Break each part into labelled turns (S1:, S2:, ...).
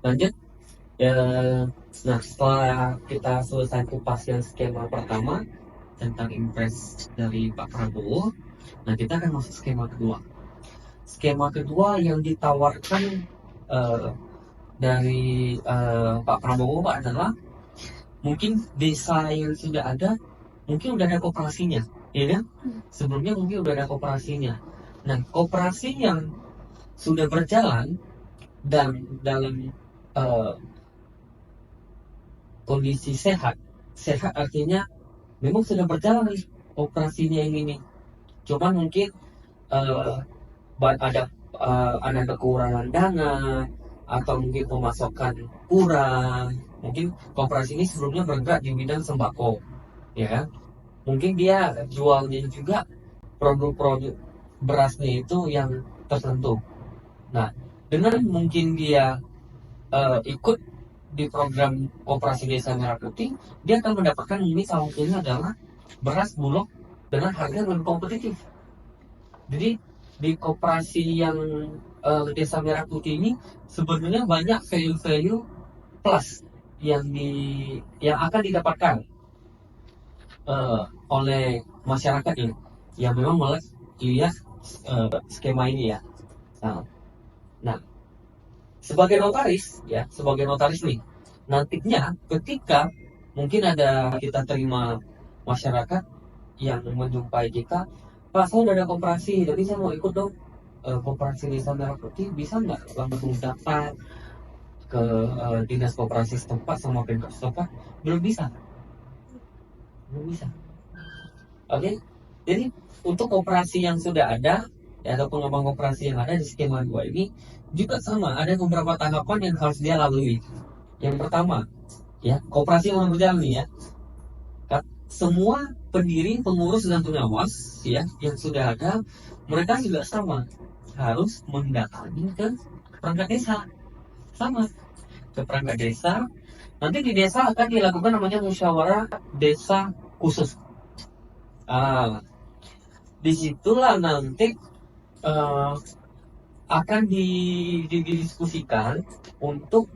S1: Lanjut. Nah, setelah kita selesai kupas yang skema pertama tentang impres dari Pak Prabowo, nah kita akan masuk skema kedua. Skema kedua yang ditawarkan dari Pak Prabowo adalah mungkin desa yang sudah ada, mungkin udah ada koperasinya, ya kan? Sebelumnya mungkin udah ada koperasinya. Nah, koperasi yang sudah berjalan dan dalam kondisi sehat artinya memang sudah berjalan nih operasinya ini. Cuman mungkin ada kekurangan dana atau mungkin pemasokan kurang. Mungkin koperasi ini sebelumnya bergerak di bidang sembako, ya kan? Mungkin dia jualnya juga produk-produk berasnya itu yang tertentu. Nah, dengan mungkin dia ikut di program Koperasi Desa Merah Putih, dia akan mendapatkan ini salah satunya adalah beras bulog dengan harga yang lebih kompetitif. Jadi di koperasi yang Desa Merah Putih ini sebenarnya banyak value-value plus yang akan didapatkan oleh masyarakat ini yang memang melihat skema ini ya. Nah, sebagai notaris nih, nantinya ketika mungkin ada kita terima masyarakat yang menjumpai kita, Pak, saya udah ada koperasi, tapi saya mau ikut dong koperasi Desa Merah Putih, bisa nggak langsung daftar ke dinas koperasi setempat sama pemkab setempat? Belum bisa. Oke, jadi untuk koperasi yang sudah ada atau pengembang koperasi yang ada di skema 2 ini juga sama, ada beberapa tahapan yang harus dia lalui. Yang pertama, ya, koperasi yang berjalan nih ya, semua pendiri, pengurus dan pengawas ya yang sudah ada, mereka juga sama harus mendatangi ke perangkat desa, ke perangkat desa. Nanti di desa akan dilakukan namanya musyawarah desa khusus. Disitulah nanti akan didiskusikan untuk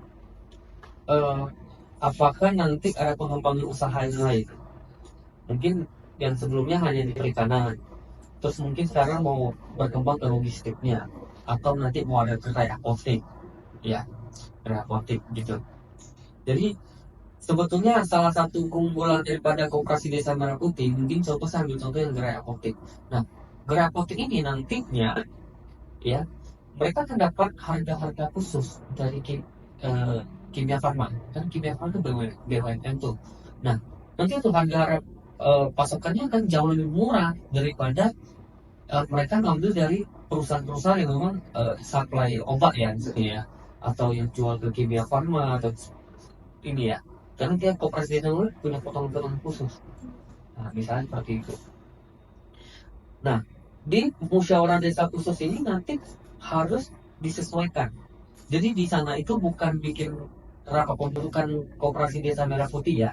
S1: apakah nanti ada pengembangan usaha yang lain. Mungkin yang sebelumnya hanya di perikanan, terus mungkin sekarang mau berkembang ke logistiknya, atau nanti mau ada gerai apotek, ya, gerai apotek gitu. Jadi sebetulnya salah satu keunggulan daripada Koperasi Desa Merah Putih, mungkin contoh yang gerai apotek. Nah, gerai apotek ini nantinya ya mereka akan dapat harga-harga khusus dari Kimia Farma. Kan Kimia Farma itu BUMN tuh. Nah, nanti tuh harga pasokannya akan jauh lebih murah daripada mereka ngambil dari perusahaan-perusahaan yang memang supply obat ya misalnya ya, atau yang jual ke Kimia Farma atau ini ya. Karena dia koperasi desa punya potongan-potongan khusus. Nah, misalnya seperti itu. Nah, di musyawarah desa khusus ini nanti harus disesuaikan. Jadi di sana itu bukan bikin rapat pembentukan Koperasi Desa Merah Putih ya.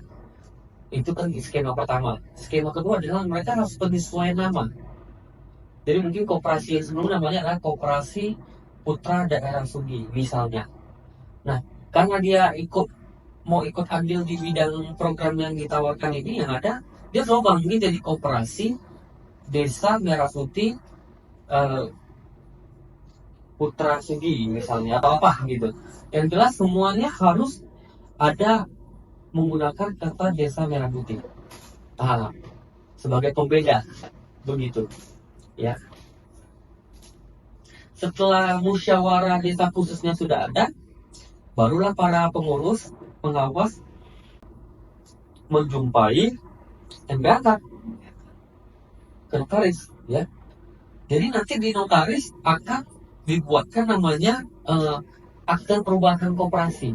S1: Itu kan skema pertama. Skema kedua adalah mereka harus penyesuaian nama. Jadi mungkin koperasi yang sebelum namanya adalah Koperasi Putra Daerah Sugi misalnya. Nah, karena dia mau ikut andil di bidang program yang ditawarkan ini, yang ada dia coba mungkin jadi Koperasi Desa Merah Putih Putra Sugi misalnya, atau apa gitu. Yang jelas semuanya harus ada menggunakan kata Desa Merah Putih sebagai pembeda, begitu ya. Setelah musyawarah desa khususnya sudah ada, barulah para pengurus, pengawas menjumpai dan berangkat ke notaris ya. Jadi nanti di notaris akan dibuatkan namanya akte perubahan koperasi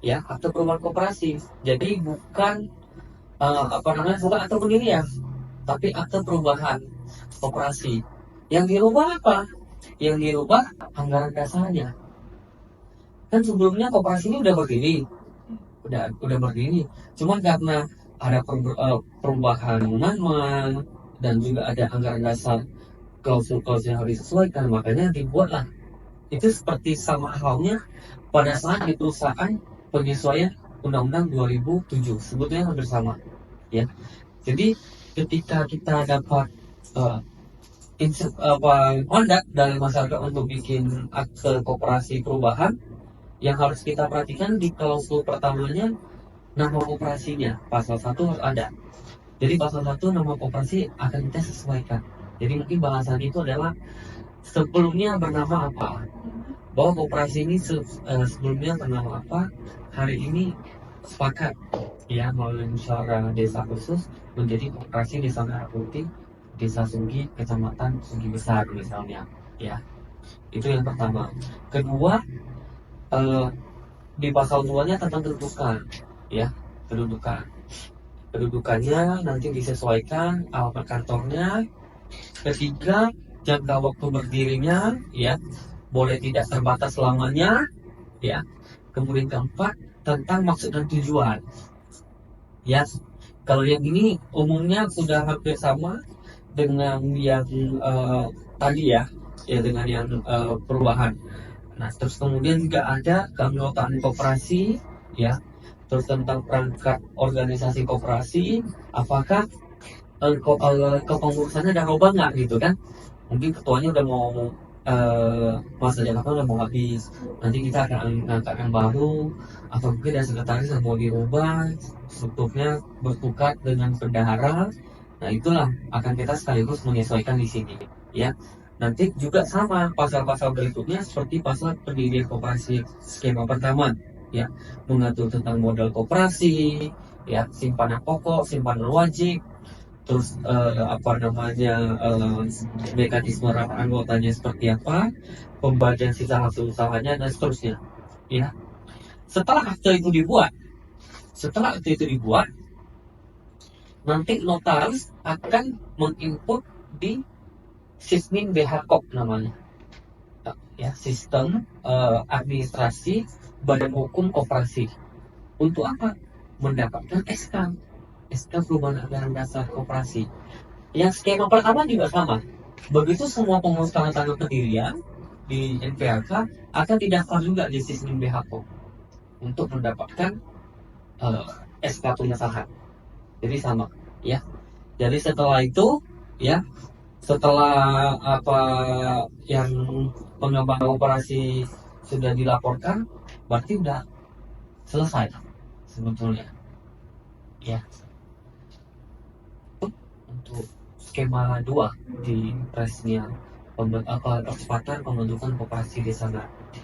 S1: ya, akte perubahan koperasi. Jadi bukan bukan akte pendirian, tapi akte perubahan koperasi. Yang dirubah apa? Yang dirubah anggaran dasarnya. Kan sebelumnya koperasi ini udah berdiri. Cuman karena ada perubahan nama dan juga ada anggaran dasar, klausul yang harus disesuaikan, makanya dibuatlah. Itu seperti sama halnya pada saat di perusahaan penyesuaian Undang-Undang 2007 sebetulnya hampir sama ya. Jadi ketika kita dapat mandat dari masyarakat untuk bikin akte koperasi perubahan, yang harus kita perhatikan di klausul pertamanya nama koperasinya pasal 1 harus ada. Jadi pasal 1 nama koperasi akan kita sesuaikan. Jadi mungkin bahasan itu adalah sebelumnya bernama apa, bahwa koperasi ini sebelumnya bernama apa, hari ini sepakat ya melalui musyawarah desa khusus menjadi koperasi desa Merah Putih, desa Sunggi, kecamatan Sunggi Besar misalnya ya. Itu yang pertama. Kedua, di pasal 2-nya tentang kedudukan ya, kedudukannya nanti disesuaikan alamat kantornya. Ketiga, jangka waktu berdirinya ya boleh tidak terbatas selamanya ya. Kemudian keempat, tentang maksud dan tujuan ya. Kalau yang ini umumnya sudah hampir sama dengan yang tadi ya dengan yang perubahan. Nah, terus kemudian juga ada keanggotaan koperasi ya, terus tentang perangkat organisasi koperasi, apakah kepengurusannya udah robah nggak gitu kan? Mungkin ketuanya udah mau masa jabatannya udah mau habis, nanti kita akan ngangkat yang baru, atau mungkin ada sekretaris yang mau dirubah, strukturnya bertukar dengan bendahara. Nah, itulah akan kita sekaligus menyesuaikan di sini ya. Nanti juga sama pasal-pasal berikutnya seperti pasal pendirian koperasi skema pertama ya, mengatur tentang modal koperasi ya, simpanan pokok, simpanan wajib, terus mekanisme rapat anggotanya seperti apa, pembagian sisa hasil usahanya dan seterusnya ya. Setelah akte itu dibuat, nanti notaris akan menginput di Sismin BHKOP namanya ya, sistem administrasi badan hukum koperasi. Untuk apa? Mendapatkan SK perubahan anggaran dasar koperasi. Yang skema pertama juga sama. Begitu semua pengurus tanda tangan pendirian di NPRK akan didaftar juga di Sismin BHKOP untuk mendapatkan SK pengesahan. Jadi sama ya. Jadi setelah itu ya, setelah yang pengembangan operasi sudah dilaporkan, berarti udah selesai sebetulnya ya. Untuk skema 2 di presnya percepatan pembentukan koperasi desa Merah Putih.